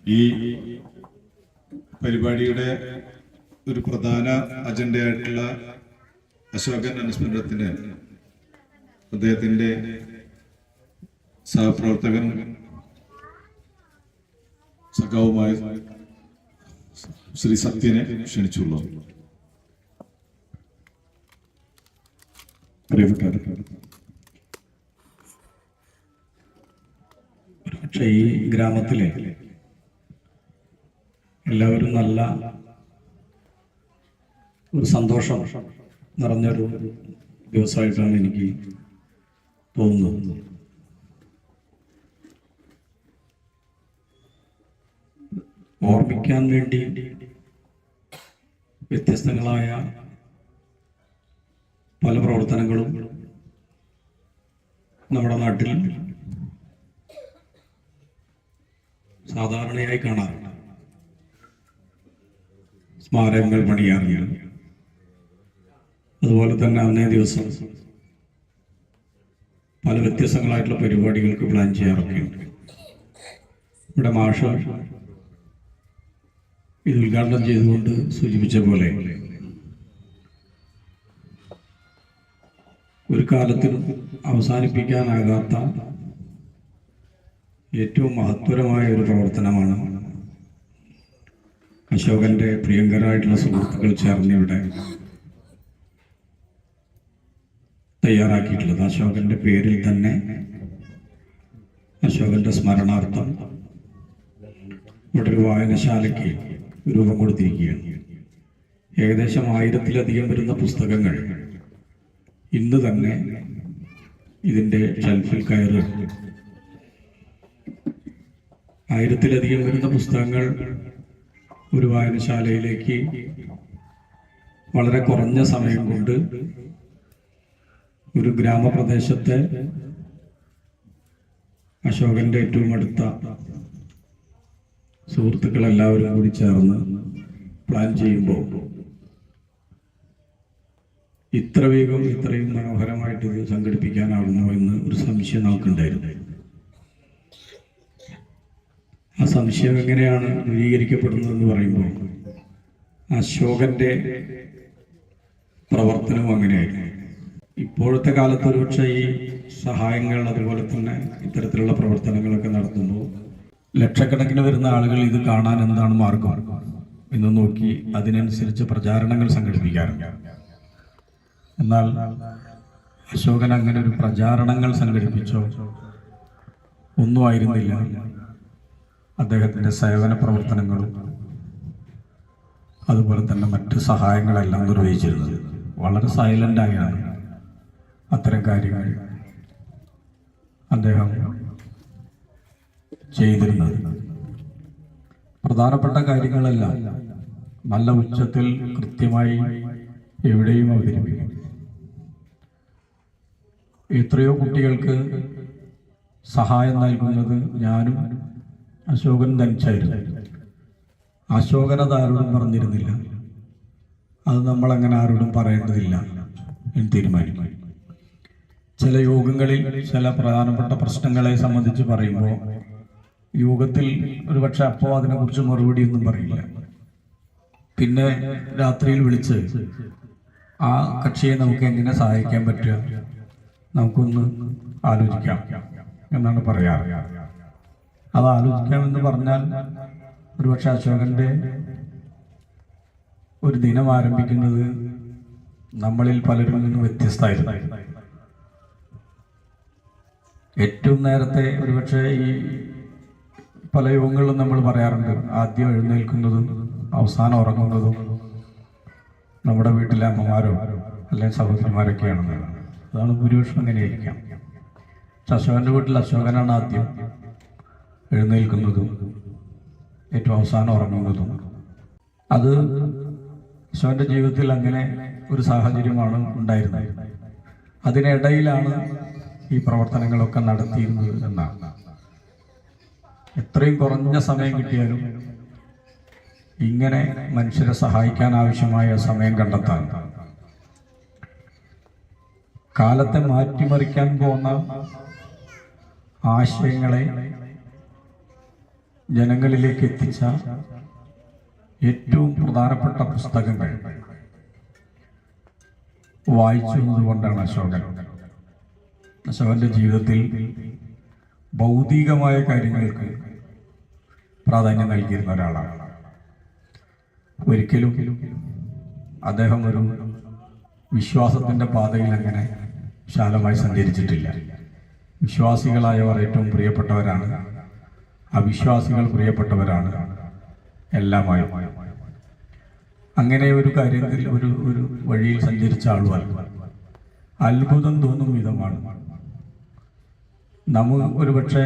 ഈ പരിപാടിയുടെ ഒരു പ്രധാന അജണ്ടയായിട്ടുള്ള അശോകൻ അനുസ്മരണത്തിന് അദ്ദേഹത്തിൻ്റെ സഹപ്രവർത്തകൻ സഖാവുമായ ശ്രീ സത്യനെ ക്ഷണിച്ചുള്ളൂ. പക്ഷെ ഈ ഗ്രാമത്തിലെ എല്ലാവരും നല്ല ഒരു സന്തോഷം നിറഞ്ഞൊരു ദിവസമായിട്ടാണ് എനിക്ക് തോന്നുന്നത്. ഓർമ്മിക്കാൻ വേണ്ടി വ്യത്യസ്തങ്ങളായ പല പ്രവർത്തനങ്ങളും നമ്മുടെ നാട്ടിൽ സാധാരണയായി കാണാറുണ്ട്. സ്മാരകങ്ങൾ പണിയാറുണ്ട്. അതുപോലെ തന്നെ അന്നേ ദിവസം പല വ്യത്യസ്തങ്ങളായിട്ടുള്ള പരിപാടികൾക്ക് പ്ലാൻ ചെയ്യാറൊക്കെയുണ്ട്. ഇവിടെ മാഷ് ഇത് ഉദ്ഘാടനം ചെയ്തുകൊണ്ട് സൂചിപ്പിച്ച പോലെ ഒരു കാലത്തിനും അവസാനിപ്പിക്കാനാകാത്ത ഏറ്റവും മഹത്വരമായ ഒരു പ്രവർത്തനമാണ് അശോകന്റെ പ്രിയങ്കരായിട്ടുള്ള സുഹൃത്തുക്കൾ ചേർന്ന് ഇവിടെ തയ്യാറാക്കിയിട്ടുള്ളത്. അശോകന്റെ പേരിൽ തന്നെ അശോകന്റെ സ്മരണാർത്ഥം ഇവിടെ ഒരു വായനശാലയ്ക്ക് രൂപം കൊടുത്തിരിക്കുകയാണ്. ഏകദേശം 1000-ലധികം വരുന്ന പുസ്തകങ്ങൾ ഇന്ന് തന്നെ ഇതിൻ്റെ ഷെൽഫിൽ കയറി 1000-ലധികം വരുന്ന പുസ്തകങ്ങൾ ഒരു വായനശാലയിലേക്ക് വളരെ കുറഞ്ഞ സമയം കൊണ്ട് ഒരു ഗ്രാമപ്രദേശത്തെ അശോകന്റെ ഏറ്റവും അടുത്ത സുഹൃത്തുക്കളെല്ലാവരും കൂടി ചേർന്ന് പ്ലാൻ ചെയ്യുമ്പോൾ ഇത്ര വേഗം ഇത്രയും മനോഹരമായിട്ട് ഇത് സംഘടിപ്പിക്കാനാകുമോ എന്ന് ഒരു സംശയം നമുക്കുണ്ടായിരുന്നു. ആ സംശയം എങ്ങനെയാണ് ദൂരീകരിക്കപ്പെടുന്നതെന്ന് പറയുമ്പോൾ അശോകന്റെ പ്രവർത്തനവും അങ്ങനെയായിരുന്നു. ഇപ്പോഴത്തെ കാലത്ത് ഒരുപക്ഷെ ഈ സഹായങ്ങൾ അതുപോലെ തന്നെ ഇത്തരത്തിലുള്ള പ്രവർത്തനങ്ങളൊക്കെ നടത്തുമ്പോൾ ലക്ഷക്കണക്കിന് വരുന്ന ആളുകൾ ഇത് കാണാൻ എന്താണ് മാർഗം എന്ന് നോക്കി അതിനനുസരിച്ച് പ്രചാരണങ്ങൾ സംഘടിപ്പിക്കാറുണ്ട്. എന്നാൽ അശോകൻ അങ്ങനെ ഒരു പ്രചാരണങ്ങൾ സംഘടിപ്പിച്ചോ ഒന്നും ആയിരുന്നില്ല. അദ്ദേഹത്തിൻ്റെ സേവന പ്രവർത്തനങ്ങളും അതുപോലെ തന്നെ മറ്റ് സഹായങ്ങളെല്ലാം നിർവഹിച്ചിരുന്നത് വളരെ സൈലൻ്റായാണ് അത്തരം കാര്യങ്ങൾ അദ്ദേഹം ചെയ്തിരുന്നത്. പ്രധാനപ്പെട്ട കാര്യങ്ങളെല്ലാം നല്ല ഉച്ചത്തിൽ കൃത്യമായി എവിടെയും അവതരിപ്പിക്കും. എത്രയോ കുട്ടികൾക്ക് സഹായം നൽകുന്നത് ഞാനും അശോകൻ തനിച്ചായിരുന്നു. അശോകനത് ആരോടും പറഞ്ഞിരുന്നില്ല. അത് നമ്മളങ്ങനെ ആരോടും പറയേണ്ടതില്ല എന്ന് തീരുമാനിക്കും. ചില യോഗങ്ങളിൽ ചില പ്രധാനപ്പെട്ട പ്രശ്നങ്ങളെ സംബന്ധിച്ച് പറയുമ്പോൾ യോഗത്തിൽ ഒരുപക്ഷെ അപ്പോൾ അതിനെക്കുറിച്ച് മറുപടിയൊന്നും പറയില്ല. പിന്നെ രാത്രിയിൽ വിളിച്ച് ആ കക്ഷിയെ നമുക്ക് എങ്ങനെ സഹായിക്കാൻ പറ്റുക, നമുക്കൊന്ന് ആലോചിക്കാം എന്നാണ് പറയാറ്. അത് ആലോചിക്കാമെന്ന് പറഞ്ഞാൽ ഒരുപക്ഷെ അശോകന്റെ ഒരു ദിനം ആരംഭിക്കുന്നത് നമ്മളിൽ പലരിൽ നിന്നും വ്യത്യസ്തമായിരുന്നു. ഏറ്റവും നേരത്തെ ഒരുപക്ഷെ ഈ പല യോഗങ്ങളിലും നമ്മൾ പറയാറുണ്ട്, ആദ്യം എഴുന്നേൽക്കുന്നതും അവസാനം ഉറങ്ങുന്നതും നമ്മുടെ വീട്ടിലെ അമ്മമാരോ അല്ലെങ്കിൽ സഹോദരിമാരൊക്കെയാണെന്ന്. അതാണ് ഭൂരിപക്ഷം അങ്ങനെയായിരിക്കാം. അശോകന്റെ വീട്ടിൽ അശോകനാണ് ആദ്യം എഴുന്നേൽക്കുന്നതും ഏറ്റവും അവസാനം ഉറങ്ങുന്നതും. അത് അശോകന്റെ ജീവിതത്തിൽ അങ്ങനെ ഒരു സാഹചര്യമാണ് ഉണ്ടായിരുന്നത്. അതിനിടയിലാണ് ഈ പ്രവർത്തനങ്ങളൊക്കെ നടത്തിയിരുന്നത് എന്നാണ്. എത്രയും കുറഞ്ഞ സമയം കിട്ടിയാലും ഇങ്ങനെ മനുഷ്യരെ സഹായിക്കാൻ ആവശ്യമായ സമയം കണ്ടെത്താൻ, കാലത്തെ മാറ്റിമറിക്കാൻ പോകുന്ന ആശയങ്ങളെ ജനങ്ങളിലേക്ക് എത്തിച്ച ഏറ്റവും പ്രധാനപ്പെട്ട പുസ്തകങ്ങൾ വായിച്ചതുകൊണ്ടാണ് അശോകന്റെ ജീവിതത്തിൽ ഭൗതികമായ കാര്യങ്ങൾക്ക് പ്രാധാന്യം നൽകിയിരുന്ന ഒരാളാണ്. ഒരിക്കലും അദ്ദേഹം ഒരു വിശ്വാസത്തിൻ്റെ പാതയിൽ അങ്ങനെ വിശാലമായി സഞ്ചരിച്ചിട്ടില്ല. വിശ്വാസികളായവർ ഏറ്റവും പ്രിയപ്പെട്ടവരാണ്, അവിശ്വാസികൾ പ്രിയപ്പെട്ടവരാണ് എല്ലാമായും. അങ്ങനെ ഒരു കാര്യത്തിൽ ഒരു വഴിയിൽ സഞ്ചരിച്ച ആളുമല്ല. അത്ഭുതം തോന്നും വിധമാണ്. ഒരുപക്ഷെ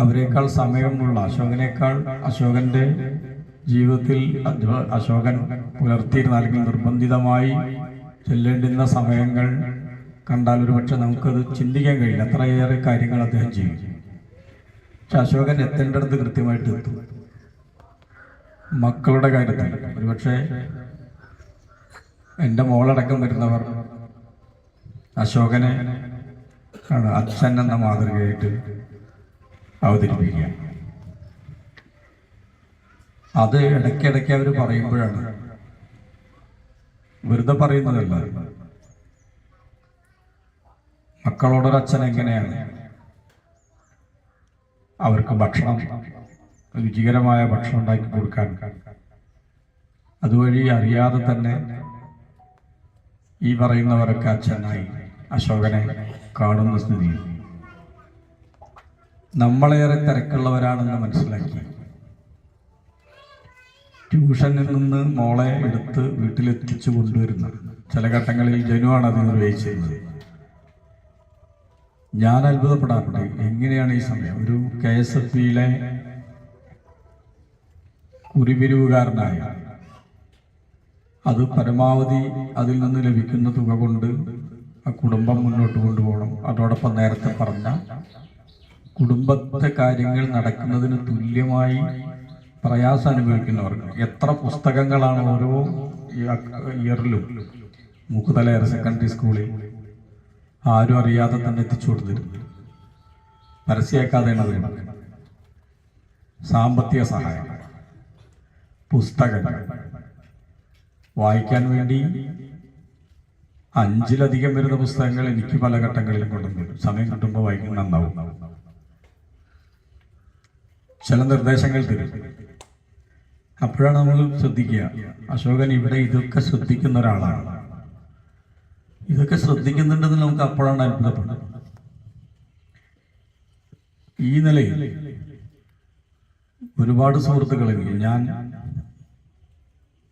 അവരെക്കാൾ സമയമുള്ള അശോകന്റെ ജീവിതത്തിൽ അശോകൻ പുലർത്തിയിരുന്ന അല്ലെങ്കിൽ നിർബന്ധിതമായി ചെല്ലേണ്ടുന്ന സമയങ്ങൾ കണ്ടാൽ ഒരുപക്ഷെ നമുക്കത് ചിന്തിക്കാൻ കഴിയില്ല. അത്രയേറെ കാര്യങ്ങൾ അദ്ദേഹം ചെയ്യും. പക്ഷെ അശോകൻ എത്തേണ്ടടുത്ത് കൃത്യമായിട്ട് എത്തും. മക്കളുടെ കാര്യത്തിൽ ഒരുപക്ഷെ എൻ്റെ മോളടക്കം വരുന്നവർ അശോകനെ അച്ഛൻ എന്ന മാതൃകയായിട്ട് അവതരിപ്പിക്കുക. അത് ഇടയ്ക്കിടയ്ക്ക് അവർ പറയുമ്പോഴാണ്, വെറുതെ പറയുന്നതല്ല. മക്കളോടൊരച്ഛൻ എങ്ങനെയാണ് അവർക്ക് ഭക്ഷണം, രുചികരമായ ഭക്ഷണം ഉണ്ടാക്കി കൊടുക്കാൻ, അതുവഴി അറിയാതെ തന്നെ ഈ പറയുന്നവരൊക്കെ അച്ഛനായി അശോകനെ കാണുന്ന സ്ഥിതി. നമ്മളേറെ തിരക്കുള്ളവരാണെന്ന് മനസ്സിലാക്കി ട്യൂഷനിൽ നിന്ന് മോളെ എടുത്ത് വീട്ടിലെത്തിച്ചു കൊണ്ടുവരുന്ന ചില ഘട്ടങ്ങളിൽ ജനുവാണ് അത് നിർവഹിച്ചിരുന്നത്. ഞാൻ അത്ഭുതപ്പെടാറുണ്ട്, എങ്ങനെയാണ് ഈ സമയം ഒരു KSFBയിലെ കുറിപിരിവുകാരനായ, അത് പരമാവധി അതിൽ നിന്ന് ലഭിക്കുന്ന തുക കൊണ്ട് ആ കുടുംബം മുന്നോട്ട് കൊണ്ടുപോകണം. അതോടൊപ്പം നേരത്തെ പറഞ്ഞ കുടുംബത്തെ കാര്യങ്ങൾ നടക്കുന്നതിന് തുല്യമായി പ്രയാസം അനുഭവിക്കുന്നവർക്ക് എത്ര പുസ്തകങ്ങളാണ് ഓരോ ഇയറിലും മൂക്കുതല ഹയർ സെക്കൻഡറി സ്കൂളിൽ ആരും അറിയാതെ തന്നെ എത്തിച്ചു കൊടുത്തിരുന്നു. പരസ്യമാക്കാതെയാണ് അത്. സാമ്പത്തിക സഹായം, പുസ്തകങ്ങൾ വായിക്കാൻ വേണ്ടി 5-ലധികം വരുന്ന പുസ്തകങ്ങൾ എനിക്ക് പല ഘട്ടങ്ങളിലും കൊണ്ടുവരും. സമയം കിട്ടുമ്പോൾ വായിക്കുന്ന നന്നാവും. ചില നിർദ്ദേശങ്ങൾ തരും. അപ്പോഴാണ് നമ്മൾ ശ്രദ്ധിക്കുക, അശോകൻ ഇവിടെ ഇതൊക്കെ ശ്രദ്ധിക്കുന്ന ഒരാളാണ്. ഇതൊക്കെ ശ്രദ്ധിക്കുന്നുണ്ടെന്ന് നമുക്ക് അപ്പോഴാണ് അത്ഭുതപ്പെടുന്നത്. ഈ നിലയിൽ ഒരുപാട് സുഹൃത്തുക്കളെങ്കിൽ ഞാൻ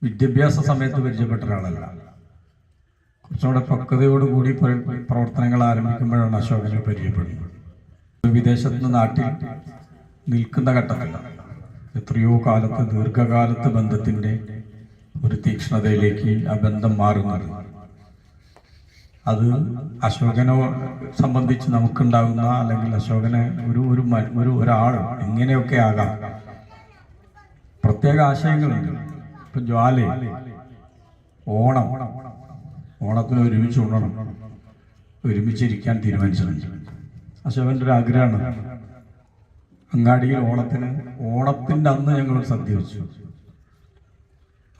വിദ്യാഭ്യാസ സമയത്ത് പരിചയപ്പെട്ട ഒരാളല്ല. കുറച്ചുകൂടെ പക്വതയോടുകൂടി പ്രവർത്തനങ്ങൾ ആരംഭിക്കുമ്പോഴാണ് അശോകനെ പരിചയപ്പെടുന്നത്. വിദേശത്ത് നാട്ടിൽ നിൽക്കുന്ന ഘട്ടമല്ല, എത്രയോ കാലത്ത്, ദീർഘകാലത്ത് ബന്ധത്തിൻ്റെ ഒരു തീക്ഷ്ണതയിലേക്ക് ആ ബന്ധം മാറുന്നത്. അത് അശോകനെ സംബന്ധിച്ച് നമുക്കുണ്ടാകുന്ന, അല്ലെങ്കിൽ അശോകനെ ഒരാൾ എങ്ങനെയൊക്കെ ആകാം, പ്രത്യേക ആശയങ്ങളുണ്ട്. ഇപ്പം ഓണത്തിന് ഒരുമിച്ച് ഉണ്ണണം, ഒരുമിച്ചിരിക്കാൻ തീരുമാനിച്ചിട്ടുണ്ട്. അശോകൻ്റെ ഒരു ആഗ്രഹമാണ്. അങ്ങാടിയിൽ ഓണത്തിൻ്റെ അന്ന് ഞങ്ങൾ സദ്യ വെച്ചു.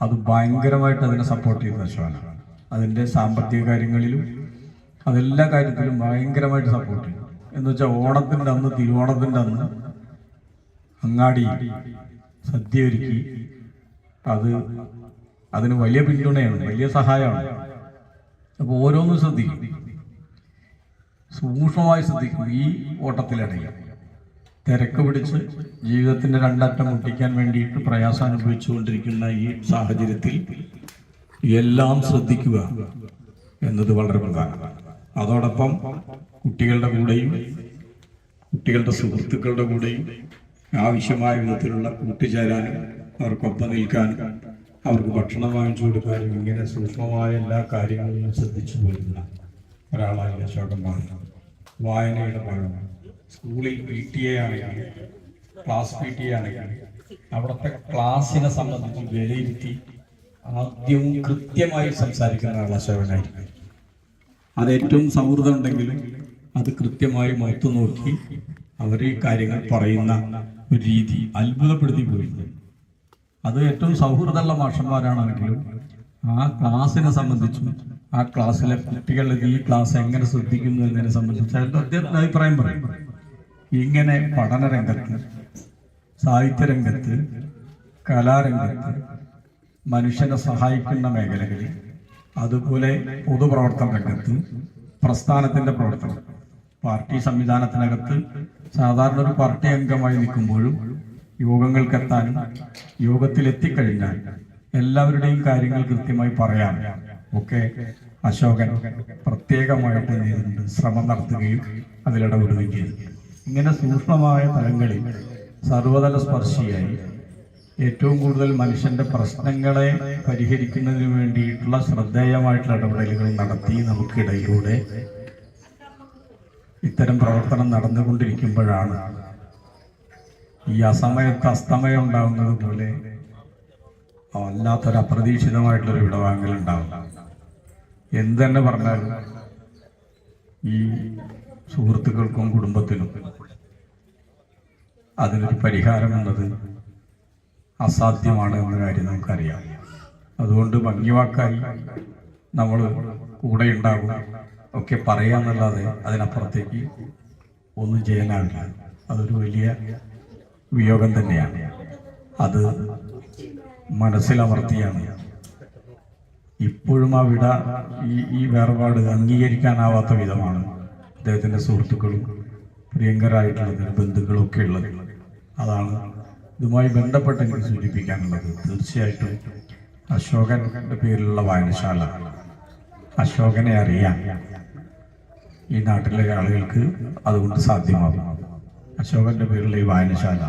അത് ഭയങ്കരമായിട്ട് അതിനെ സപ്പോർട്ട് ചെയ്യുന്ന അശോകനാണ്. അതിൻ്റെ സാമ്പത്തിക കാര്യങ്ങളിലും അതെല്ലാ കാര്യത്തിലും ഭയങ്കരമായിട്ട് സപ്പോർട്ട് ചെയ്യും. എന്ന് വെച്ചാൽ ഓണത്തിൻ്റെ അന്ന്, തിരുവോണത്തിൻ്റെ അന്ന് അങ്ങാടി സദ്യ ഒരുക്കി, അതിന് വലിയ പിന്തുണയാണ്, വലിയ സഹായമാണ്. അപ്പോൾ ഓരോന്നും ശ്രദ്ധിക്കും, സൂക്ഷ്മമായി ശ്രദ്ധിക്കും. ഈ ഓട്ടത്തിലിടയിൽ തിരക്ക് പിടിച്ച് ജീവിതത്തിൻ്റെ രണ്ടറ്റം മുട്ടിക്കാൻ വേണ്ടിയിട്ട് പ്രയാസം അനുഭവിച്ചുകൊണ്ടിരിക്കുന്ന ഈ സാഹചര്യത്തിൽ എല്ലാം ശ്രദ്ധിക്കുക എന്നത് വളരെ പ്രധാനമാണ്. അതോടൊപ്പം കുട്ടികളുടെ കൂടെയും കുട്ടികളുടെ സുഹൃത്തുക്കളുടെ കൂടെയും ആവശ്യമായ വിധത്തിലുള്ള കൂട്ടുചേരാനും അവർക്കൊപ്പം നിൽക്കാനും അവർക്ക് ഭക്ഷണം വാങ്ങിച്ചു കൊടുക്കാനും ഇങ്ങനെ സൂക്ഷ്മമായ എല്ലാ കാര്യങ്ങളിലും ശ്രദ്ധിച്ചു പോരുന്ന ഒരാളായി അശോകൻ മാറുന്നു. വായനയുടെ ഭാഗമാണ്. സ്കൂളിൽ PTA ആണെങ്കിൽ, ക്ലാസ് PTA ആണെങ്കിൽ അവിടുത്തെ ക്ലാസ്സിനെ സംബന്ധിച്ച് വിലയിരുത്തി ആദ്യവും കൃത്യമായി സംസാരിക്കുന്ന ആൾ അശോകനായിരിക്കും. അത് ഏറ്റവും സൗഹൃദം ഉണ്ടെങ്കിലും അത് കൃത്യമായി മുഖത്തു നോക്കി അവർ ഈ കാര്യങ്ങൾ പറയുന്ന ഒരു രീതി അത്ഭുതപ്പെടുത്തി പോയിരുന്നു. അത് ഏറ്റവും സൗഹൃദമുള്ള മാഷന്മാരാണെങ്കിലും ആ ക്ലാസ്സിനെ സംബന്ധിച്ചും ആ ക്ലാസ്സിലെ കുട്ടികൾ ഈ ക്ലാസ് എങ്ങനെ ശ്രദ്ധിക്കുന്നു എന്നതിനെ സംബന്ധിച്ച് അദ്ദേഹത്തിൻ്റെ അഭിപ്രായം പറയും. ഇങ്ങനെ പഠനരംഗത്ത്, സാഹിത്യരംഗത്ത്, കലാരംഗത്ത്, മനുഷ്യനെ സഹായിക്കുന്ന മേഖലകളിൽ, അതുപോലെ പൊതുപ്രവർത്തന രംഗത്ത്, പ്രസ്ഥാനത്തിൻ്റെ പ്രവർത്തനം, പാർട്ടി സംവിധാനത്തിനകത്ത് സാധാരണ ഒരു പാർട്ടി അംഗമായി നിൽക്കുമ്പോഴും യോഗങ്ങൾക്കെത്താനും യോഗത്തിലെത്തിക്കഴിഞ്ഞാൽ എല്ലാവരുടെയും കാര്യങ്ങൾ കൃത്യമായി പറയാൻ ഒക്കെ അശോകൻ പ്രത്യേകമായിട്ട് ചെയ്തിട്ടുണ്ട്, ശ്രമം നടത്തുകയും അതിലിടപെടുകയും ചെയ്തു. ഇങ്ങനെ സൂക്ഷ്മമായ തലങ്ങളിൽ സർവതല സ്പർശിയായി ഏറ്റവും കൂടുതൽ മനുഷ്യന്റെ പ്രശ്നങ്ങളെ പരിഹരിക്കുന്നതിന് വേണ്ടിയിട്ടുള്ള ശ്രദ്ധേയമായിട്ടുള്ള ഇടപെടലുകൾ നടത്തി നമുക്കിടയിലൂടെ ഇത്തരം പ്രവർത്തനം നടന്നുകൊണ്ടിരിക്കുമ്പോഴാണ് ഈ അസമയത്ത് അസ്തമയം ഉണ്ടാകുന്നത് പോലെ വല്ലാത്തൊരു അപ്രതീക്ഷിതമായിട്ടുള്ളൊരു വിടവാങ്ങൽ ഉണ്ടാവും. എന്തെന്നെ പറഞ്ഞാലും ഈ സുഹൃത്തുക്കൾക്കും കുടുംബത്തിനും അതിനൊരു പരിഹാരം എന്നത് അസാധ്യമാണ് എന്ന കാര്യം നമുക്കറിയാം. അതുകൊണ്ട് ഭംഗിവാക്കായി നമ്മൾ കൂടെ ഉണ്ടാകും ഒക്കെ പറയാന്നല്ലാതെ അതിനപ്പുറത്തേക്ക് ഒന്നും ചെയ്യാനാവില്ല. അതൊരു വലിയ വിയോഗം തന്നെയാണ്. അത് മനസ്സിലമർത്തിയാണ് ഇപ്പോഴും ആ ഈ വേർപാട് അംഗീകരിക്കാനാവാത്ത വിധമാണ് അദ്ദേഹത്തിൻ്റെ സുഹൃത്തുക്കളും പ്രിയങ്കരായിട്ടുള്ള ബന്ധുക്കളും ഒക്കെ ഉള്ളത്. അതാണ് ഇതുമായി ബന്ധപ്പെട്ട് എനിക്ക് സൂചിപ്പിക്കാനുള്ളത്. തീർച്ചയായിട്ടും അശോകന്റെ പേരിലുള്ള വായനശാല, അശോകനെ അറിയാൻ ഈ നാട്ടിലെ ആളുകൾക്ക് അതുകൊണ്ട് സാധ്യമാകും. അശോകന്റെ പേരിലുള്ള ഈ വായനശാല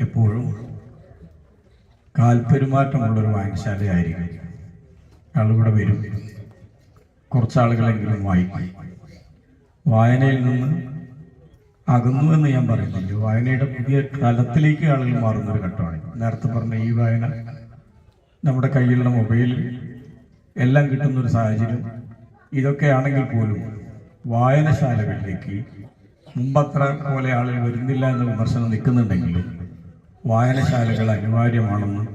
എപ്പോഴും കാൽപ്പെരുമാറ്റമുള്ളൊരു വായനശാലയായിരിക്കും. ആളിവിടെ വരും, കുറച്ചാളുകളെങ്കിലും വായിക്കും. വായനയിൽ നിന്ന് അകന്നു എന്ന് ഞാൻ പറയുന്നില്ല, വായനയുടെ പുതിയ തലത്തിലേക്ക് ആളുകൾ മാറുന്നൊരു ഘട്ടമാണ്. നേരത്തെ പറഞ്ഞ ഈ വായന നമ്മുടെ കയ്യിലുള്ള മൊബൈലിൽ എല്ലാം കിട്ടുന്നൊരു സാഹചര്യം ഇതൊക്കെയാണെങ്കിൽ പോലും വായനശാലകളിലേക്ക് മുമ്പത്ര പോലെ ആളുകൾ വരുന്നില്ല എന്ന വിമർശനം നിൽക്കുന്നുണ്ടെങ്കിലും വായനശാലകൾ അനിവാര്യമാണെന്നും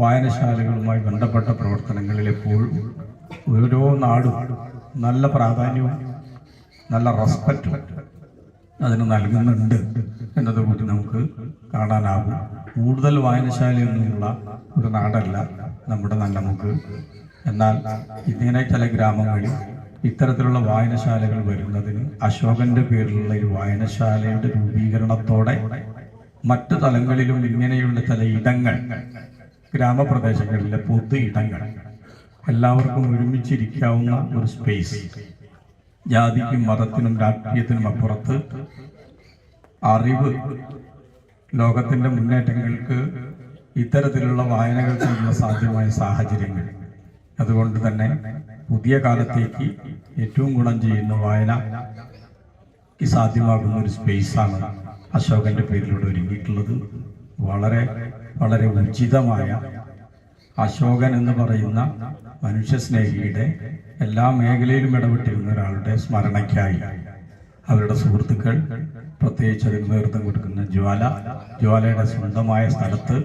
വായനശാലകളുമായി ബന്ധപ്പെട്ട പ്രവർത്തനങ്ങളിൽ എപ്പോഴും ഓരോ നാടും നല്ല പ്രാധാന്യവും നല്ല റെസ്പെക്റ്റും അതിന് നൽകുന്നുണ്ട് എന്നതുകൂടി നമുക്ക് കാണാനാകും. കൂടുതൽ വായനശാലയൊന്നുമുള്ള ഒരു നാടല്ല നമ്മുടെ നല്ലമുക്ക്. എന്നാൽ ഇങ്ങനെ ചില ഗ്രാമങ്ങളിൽ ഇത്തരത്തിലുള്ള വായനശാലകൾ വരുന്നതിന് അശോകന്റെ പേരിലുള്ള ഈ വായനശാലയുടെ രൂപീകരണത്തോടെ മറ്റു തലങ്ങളിലും ഇങ്ങനെയുള്ള ചില ഇടങ്ങൾ, ഗ്രാമപ്രദേശങ്ങളിലെ പൊതു ഇടങ്ങൾ, എല്ലാവർക്കും ഒരുമിച്ചിരിക്കാവുന്ന ഒരു സ്പേസ്, ജാതിക്കും മതത്തിനും രാഷ്ട്രീയത്തിനും അപ്പുറത്ത് അറിവ്, ലോകത്തിന്റെ മുന്നേറ്റങ്ങൾക്ക് ഇത്തരത്തിലുള്ള വായനകൾക്കുള്ള സാധ്യമായ സാഹചര്യങ്ങൾ, അതുകൊണ്ട് തന്നെ പുതിയ കാലത്തേക്ക് ഏറ്റവും ഗുണം ചെയ്യുന്ന വായന സാധ്യമാകുന്ന ഒരു സ്പേസാണ് അശോകന്റെ പേരിലൂടെ ഒരുങ്ങിയിട്ടുള്ളത്. വളരെ വളരെ ഉചിതമായ അശോകൻ എന്ന് പറയുന്ന മനുഷ്യസ്നേഹിയുടെ എല്ലാ മേഖലയിലും ഇടപെട്ടിരുന്ന ഒരാളുടെ സ്മരണയ്ക്കായി അവരുടെ സുഹൃത്തുക്കൾ, പ്രത്യേകിച്ച് അതിന് നേതൃത്വം കൊടുക്കുന്ന ജ്വാലയുടെ സ്വന്തമായ സ്ഥലത്ത്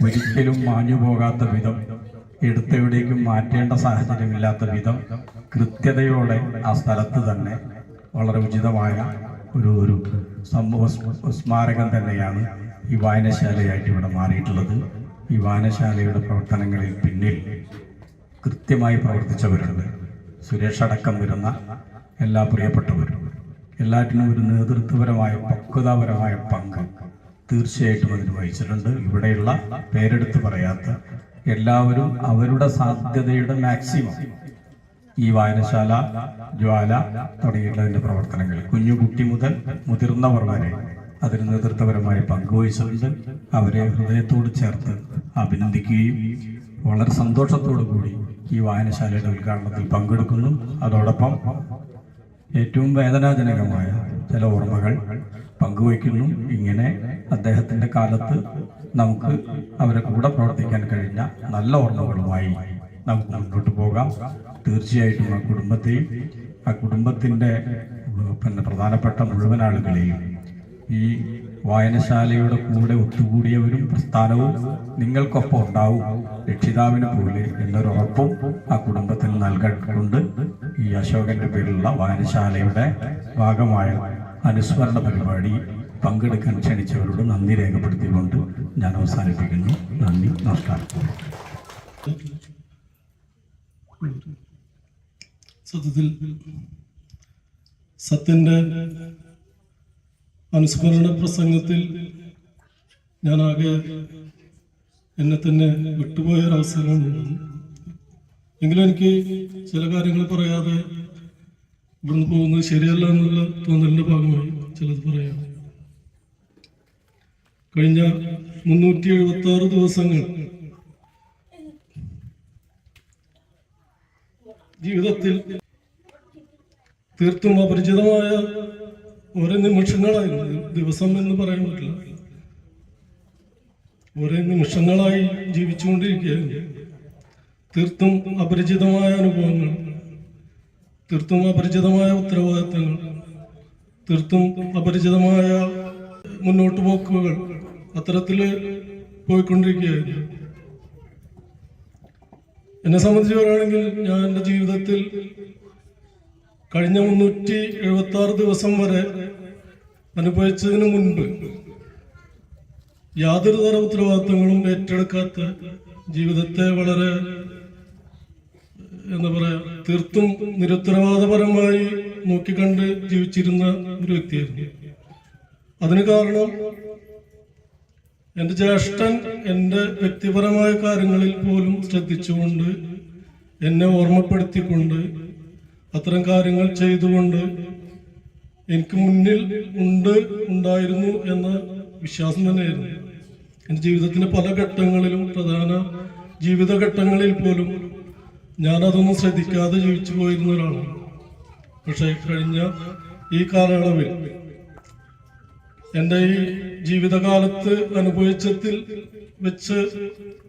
ഒരിക്കലും മാഞ്ഞു പോകാത്ത വിധം, എടുത്തെവിടേക്കും മാറ്റേണ്ട സാഹചര്യമില്ലാത്ത വിധം കൃത്യതയോടെ ആ സ്ഥലത്ത് തന്നെ വളരെ ഉചിതമായ ഒരു സംഭവ സ്മാരകം തന്നെയാണ് ഈ വായനശാലയായിട്ട് ഇവിടെ മാറിയിട്ടുള്ളത്. ഈ വായനശാലയുടെ പ്രവർത്തനങ്ങളിൽ പിന്നിൽ കൃത്യമായി പ്രവർത്തിച്ചവരുണ്ട്. സുരേഷ് അടക്കം വരുന്ന എല്ലാ പ്രിയപ്പെട്ടവരും എല്ലാറ്റിനും ഒരു നേതൃത്വപരമായ പക്വതാപരമായ പങ്ക് തീർച്ചയായിട്ടും അതിന് വഹിച്ചിട്ടുണ്ട്. ഇവിടെയുള്ള പേരെടുത്ത് പറയാത്ത എല്ലാവരും അവരുടെ സാധ്യതയുടെ മാക്സിമം ഈ വായനശാല, ജ്വാല തുടങ്ങിയിട്ടുള്ളതിൻ്റെ പ്രവർത്തനങ്ങൾ കുഞ്ഞുകുട്ടി മുതൽ മുതിർന്നവർ വരെ അതിന് നേതൃത്വപരമായി പങ്കുവഹിച്ചിട്ടുണ്ട്. അവരെ ഹൃദയത്തോട് ചേർത്ത് അഭിനന്ദിക്കുകയും വളരെ സന്തോഷത്തോടു കൂടി ഈ വായനശാലയുടെ ഉദ്ഘാടനത്തിൽ പങ്കെടുക്കുന്നു. അതോടൊപ്പം ഏറ്റവും വേദനാജനകമായ ചില ഓർമ്മകൾ പങ്കുവയ്ക്കുന്നു. ഇങ്ങനെ അദ്ദേഹത്തിൻ്റെ കാലത്ത് നമുക്ക് അവരെ കൂടെ പ്രവർത്തിക്കാൻ കഴിഞ്ഞ നല്ല ഓർമ്മകളുമായി നമുക്ക് മുന്നോട്ട് പോകാം. തീർച്ചയായിട്ടും ആ കുടുംബത്തെയും ആ കുടുംബത്തിൻ്റെ പ്രധാനപ്പെട്ട മുഴുവൻ ആളുകളെയും ഈ വായനശാലയുടെ കൂടെ ഒത്തുകൂടിയവരും പ്രസ്ഥാനവും നിങ്ങൾക്കൊപ്പം ഉണ്ടാവും രക്ഷിതാവിനെ പോലെ എന്നൊരുറപ്പും ആ കുടുംബത്തിൽ നൽകിക്കൊണ്ട് ഈ അശോകന്റെ പേരിലുള്ള വായനശാലയുടെ ഭാഗമായ അനുസ്മരണ പരിപാടി പങ്കെടുക്കാൻ ക്ഷണിച്ചവരോട് നന്ദി രേഖപ്പെടുത്തിക്കൊണ്ട് ഞാൻ അവസാനിപ്പിക്കുന്നു. നന്ദി, നമസ്കാരം. സത്യത്തിൽ സത്യൻ്റെ അനുസ്മരണ പ്രസംഗത്തിൽ ഞാനാകെ എന്നെ തന്നെ വിട്ടുപോയൊരവസരമാണ്. എങ്കിലും എനിക്ക് ചില കാര്യങ്ങൾ പറയാതെ ഇവിടുന്ന് പോകുന്നത് ശരിയല്ല എന്നുള്ള തോന്നലിൻ്റെ ഭാഗമായി ചിലത് പറയാം. കഴിഞ്ഞ 376 ദിവസങ്ങൾ ജീവിതത്തിൽ തീർത്തും അപരിചിതമായ ഓരോ നിമിഷങ്ങളായിരുന്നു. ദിവസം എന്ന് പറയാൻ പറ്റില്ല, ഓരോ നിമിഷങ്ങളായി ജീവിച്ചുകൊണ്ടിരിക്കുകയായിരുന്നു. തീർത്തും അപരിചിതമായ അനുഭവങ്ങൾ, തീർത്തും അപരിചിതമായ ഉത്തരവാദിത്തങ്ങൾ, തീർത്തും അപരിചിതമായ മുന്നോട്ട് പോക്കുകൾ അത്തരത്തിൽ പോയിക്കൊണ്ടിരിക്കുകയായിരുന്നു. എന്നെ സംബന്ധിച്ച് പറയുകയാണെങ്കിൽ ഞാൻ എൻ്റെ ജീവിതത്തിൽ കഴിഞ്ഞ 376 ദിവസം വരെ അനുഭവിച്ചതിന് മുൻപ് യാതൊരു തര ഉത്തരവാദിത്തങ്ങളും ഏറ്റെടുക്കാത്ത, ജീവിതത്തെ വളരെ എന്താ പറയാ തീർത്തും നിരുത്തരവാദപരമായി നോക്കിക്കണ്ട് ജീവിച്ചിരുന്ന ഒരു വ്യക്തിയായിരുന്നു. അതിന് കാരണം എൻ്റെ ജ്യേഷ്ഠൻ എൻ്റെ വ്യക്തിപരമായ കാര്യങ്ങളിൽ പോലും ശ്രദ്ധിച്ചുകൊണ്ട്, എന്നെ ഓർമ്മപ്പെടുത്തിക്കൊണ്ട്, അത്തരം കാര്യങ്ങൾ ചെയ്തുകൊണ്ട് എനിക്ക് മുന്നിൽ ഉണ്ടായിരുന്നു എന്ന വിശ്വാസം തന്നെയായിരുന്നു. എൻ്റെ ജീവിതത്തിൻ്റെ പല ഘട്ടങ്ങളിലും, പ്രധാന ജീവിതഘട്ടങ്ങളിൽ പോലും ഞാനതൊന്നും ശ്രദ്ധിക്കാതെ ജീവിച്ചു പോയിരുന്ന ഒരാളാണ്. പക്ഷേ കഴിഞ്ഞ ഈ കാലയളവിൽ എൻ്റെ ഈ ജീവിതകാലത്ത് അനുഭവിച്ചതിൽ വെച്ച്,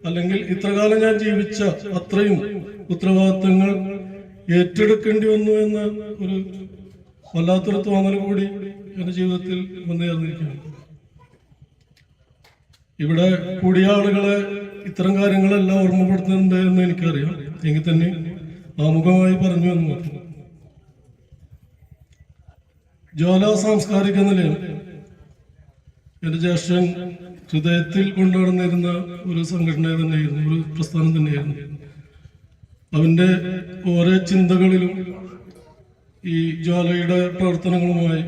അല്ലെങ്കിൽ ഇത്രകാലം ഞാൻ ജീവിച്ച അത്രയും ഉത്തരവാദിത്തങ്ങൾ ഏറ്റെടുക്കേണ്ടി വന്നു എന്ന ഒരു വല്ലാത്തൊരു തോന്നൽ കൂടി എൻ്റെ ജീവിതത്തിൽ വന്നുചേർന്നിരിക്കുന്നു. ഇവിടെ കൂടിയ ആളുകളെ ഇത്തരം കാര്യങ്ങളെല്ലാം ഓർമ്മപ്പെടുത്തുന്നുണ്ട് എന്ന് എനിക്കറിയാം. എങ്കിൽ തന്നെ ആമുഖമായി പറഞ്ഞു എന്ന് മാത്രം. ജ്വാല സാംസ്കാരിക നിലയം എൻ്റെ ജ്യേഷ്ഠൻ ഹൃദയത്തിൽ കൊണ്ടുനടന്നിരുന്ന ഒരു സംഘടന തന്നെയായിരുന്നു, ഒരു പ്രസ്ഥാനം തന്നെയായിരുന്നു. അവൻ്റെ ഓരോ ചിന്തകളിലും ഈ ജ്വാലയുടെ പ്രവർത്തനങ്ങളുമായി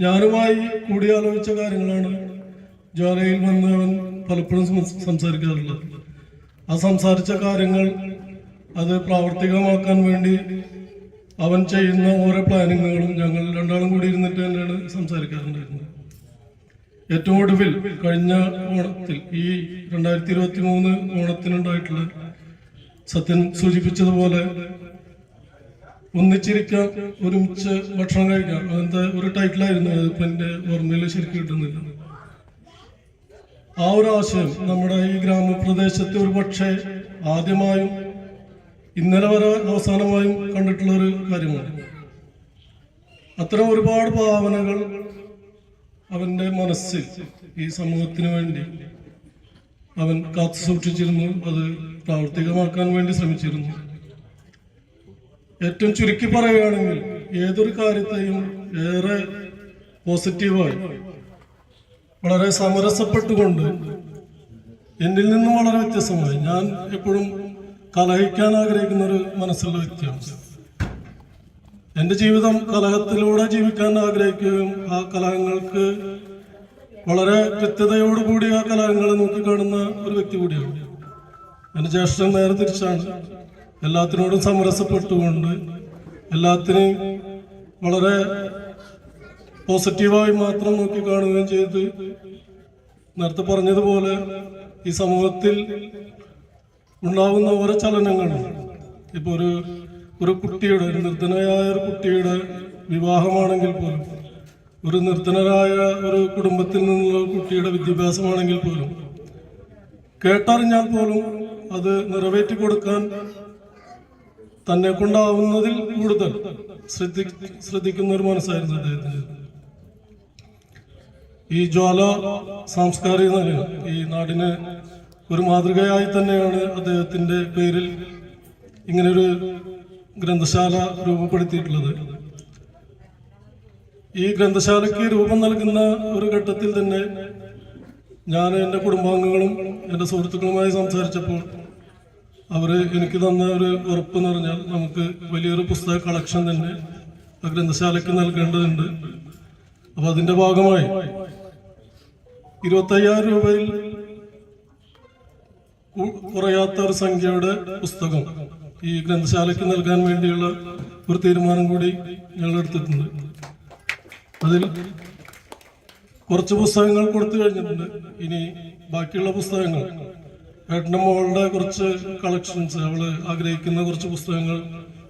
ഞാനുമായി കൂടിയാലോചിച്ച കാര്യങ്ങളാണ് ജ്വാലയിൽ വന്ന് അവൻ പലപ്പോഴും സംസാരിക്കാറുള്ളത്. ആ സംസാരിച്ച കാര്യങ്ങൾ അത് പ്രാവർത്തികമാക്കാൻ വേണ്ടി അവൻ ചെയ്യുന്ന ഓരോ പ്ലാനിങ്ങുകളും ഞങ്ങൾ രണ്ടാളും കൂടി ഇരുന്നിട്ട് തന്നെയാണ് സംസാരിക്കാറുണ്ടായിരുന്നത്. ഏറ്റവും ഒടുവിൽ കഴിഞ്ഞ ഓണത്തിൽ, ഈ 2023 ഓണത്തിനുണ്ടായിട്ടുള്ള, സത്യൻ സൂചിപ്പിച്ചതുപോലെ ഒന്നിച്ചിരിക്കാം, ഒരുമിച്ച് ഭക്ഷണം കഴിക്കാം, അങ്ങനത്തെ ഒരു ടൈറ്റിലായിരുന്നു. അതിപ്പോൾ എൻ്റെ ഓർമ്മയിൽ ശരിക്കും കിട്ടുന്നില്ല. ആ ഒരു ആശയം നമ്മുടെ ഈ ഗ്രാമപ്രദേശത്തെ ഒരു പക്ഷേ ആദ്യമായും ഇന്നലെ വരെ അവസാനമായും കണ്ടിട്ടുള്ള ഒരു കാര്യമാണ്. അത്തരം ഒരുപാട് ഭാവനകൾ അവൻ്റെ മനസ്സിൽ ഈ സമൂഹത്തിന് വേണ്ടി അവൻ കാത്തു സൂക്ഷിച്ചിരുന്നു, അത് പ്രാവർത്തികമാക്കാൻ വേണ്ടി ശ്രമിച്ചിരുന്നു. ഏറ്റവും ചുരുക്കി പറയുകയാണെങ്കിൽ ഏതൊരു കാര്യത്തെയും ഏറെ പോസിറ്റീവായി, വളരെ സമരസപ്പെട്ടുകൊണ്ട്, എന്നിൽ നിന്നും വളരെ വ്യത്യസ്തമായി, ഞാൻ എപ്പോഴും കലഹിക്കാൻ ആഗ്രഹിക്കുന്ന ഒരു മനസ്സുള്ള വ്യക്തിയാണ്. എൻ്റെ ജീവിതം കലഹത്തിലൂടെ ജീവിക്കാൻ ആഗ്രഹിക്കുകയും ആ കലഹങ്ങൾക്ക് വളരെ കൃത്യതയോടുകൂടി ആ കലഹങ്ങളെ നോക്കിക്കാണുന്ന ഒരു വ്യക്തി കൂടിയാണ്. എൻ്റെ ജ്യേഷ്ഠൻ നേരെ തിരിച്ചാണ്. എല്ലാത്തിനോടും സമരസപ്പെട്ടുകൊണ്ട്, എല്ലാത്തിനെയും വളരെ പോസിറ്റീവായി മാത്രം നോക്കിക്കാണുകയും ചെയ്ത്, നേരത്തെ പറഞ്ഞതുപോലെ ഈ സമൂഹത്തിൽ ഉണ്ടാകുന്ന ഓരോ ചലനങ്ങളും, ഇപ്പോൾ ഒരു കുട്ടിയുടെ, ഒരു നിർധനയായ ഒരു കുട്ടിയുടെ വിവാഹമാണെങ്കിൽ പോലും, ഒരു നിർധനരായ ഒരു കുടുംബത്തിൽ നിന്നുള്ള കുട്ടിയുടെ വിദ്യാഭ്യാസമാണെങ്കിൽ പോലും, കേട്ടറിഞ്ഞാൽ പോലും അത് നിറവേറ്റി കൊടുക്കാൻ തന്നെ കൊണ്ടാവുന്നതിൽ കൂടുതൽ ശ്രദ്ധിക്കുന്ന ഒരു മനസ്സായിരുന്നു അദ്ദേഹത്തിന്. ഈ ജ്വാല സാംസ്കാരിക നിലയം ഈ നാടിന് ഒരു മാതൃകയായി തന്നെയാണ് അദ്ദേഹത്തിൻ്റെ പേരിൽ ഇങ്ങനൊരു ഗ്രന്ഥശാല രൂപപ്പെടുത്തിയിട്ടുള്ളത്. ഈ ഗ്രന്ഥശാലയ്ക്ക് രൂപം നൽകുന്ന ഒരു ഘട്ടത്തിൽ തന്നെ ഞാൻ എൻ്റെ കുടുംബാംഗങ്ങളും എൻ്റെ സുഹൃത്തുക്കളുമായി സംസാരിച്ചപ്പോൾ അവർ എനിക്ക് തന്ന ഒരു ഉറപ്പ് എന്ന് പറഞ്ഞാൽ നമുക്ക് വലിയൊരു പുസ്തക കളക്ഷൻ തന്നെ ആ ഗ്രന്ഥശാലയ്ക്ക് നൽകേണ്ടതുണ്ട്. അപ്പോൾ അതിൻ്റെ ഭാഗമായി 25,000 രൂപയിൽ കുറയാത്ത ഒരു സംഖ്യയുടെ പുസ്തകം ഈ ഗ്രന്ഥശാലയ്ക്ക് നൽകാൻ വേണ്ടിയുള്ള ഒരു തീരുമാനം കൂടി ഞങ്ങൾ എടുത്തിട്ടുണ്ട്. അതിൽ കുറച്ച് പുസ്തകങ്ങൾ കൊടുത്തു കഴിഞ്ഞിട്ടുണ്ട്. ഇനി ബാക്കിയുള്ള പുസ്തകങ്ങൾ ഏട്ടൻ്റെ മോളുടെ കുറച്ച് കളക്ഷൻസ്, അവൾ ആഗ്രഹിക്കുന്ന കുറച്ച് പുസ്തകങ്ങൾ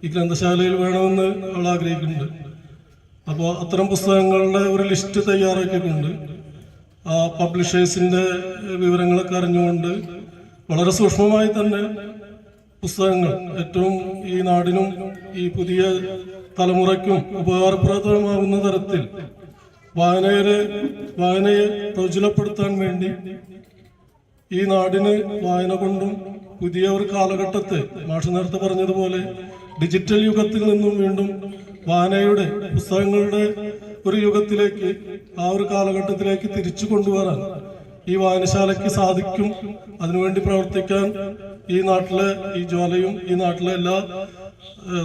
ഈ ഗ്രന്ഥശാലയിൽ വേണമെന്ന് അവൾ ആഗ്രഹിക്കുന്നുണ്ട്. അപ്പോൾ അത്തരം പുസ്തകങ്ങളുടെ ഒരു ലിസ്റ്റ് തയ്യാറാക്കിയിട്ടുണ്ട്. ആ പബ്ലിഷേഴ്സിൻ്റെ വിവരങ്ങളൊക്കെ അറിഞ്ഞുകൊണ്ട് വളരെ സൂക്ഷ്മമായി തന്നെ പുസ്തകങ്ങൾ ഏറ്റവും ഈ നാടിനും ഈ പുതിയ തലമുറയ്ക്കും ഉപകാരപ്രദമാകുന്ന തരത്തിൽ വായനയെ പ്രചുരപ്പെടുത്താൻ വേണ്ടി ഈ നാടിന് വായന കൊണ്ടും പുതിയ ഒരു കാലഘട്ടത്തെ മാഷ് നേരത്തെ പറഞ്ഞതുപോലെ ഡിജിറ്റൽ യുഗത്തിൽ നിന്നും വീണ്ടും വായനയുടെ പുസ്തകങ്ങളുടെ ഒരു യുഗത്തിലേക്ക്, ആ ഒരു കാലഘട്ടത്തിലേക്ക് തിരിച്ചു കൊണ്ടുവരാൻ ഈ വായനശാലയ്ക്ക് സാധിക്കും. അതിനുവേണ്ടി പ്രവർത്തിക്കാൻ ഈ നാട്ടിലെ ഈ ജ്വാലയും ഈ നാട്ടിലെ എല്ലാ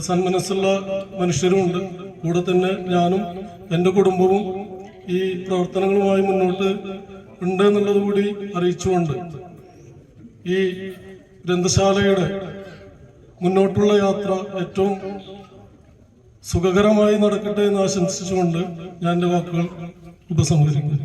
സന്മനസ്സുള്ള മനുഷ്യരും ഉണ്ട്. കൂടെ തന്നെ ഞാനും എൻ്റെ കുടുംബവും ഈ പ്രവർത്തനങ്ങളുമായി മുന്നോട്ട് ഉണ്ട് എന്നുള്ളത് കൂടി അറിയിച്ചുകൊണ്ട് ഈ ഗ്രന്ഥശാലയുടെ മുന്നോട്ടുള്ള യാത്ര ഏറ്റവും സുഖകരമായി നടക്കട്ടെ എന്ന് ആശംസിച്ചുകൊണ്ട് ഞാൻ എൻ്റെ വാക്കുകൾ ഉപസംഹരിക്കുന്നു.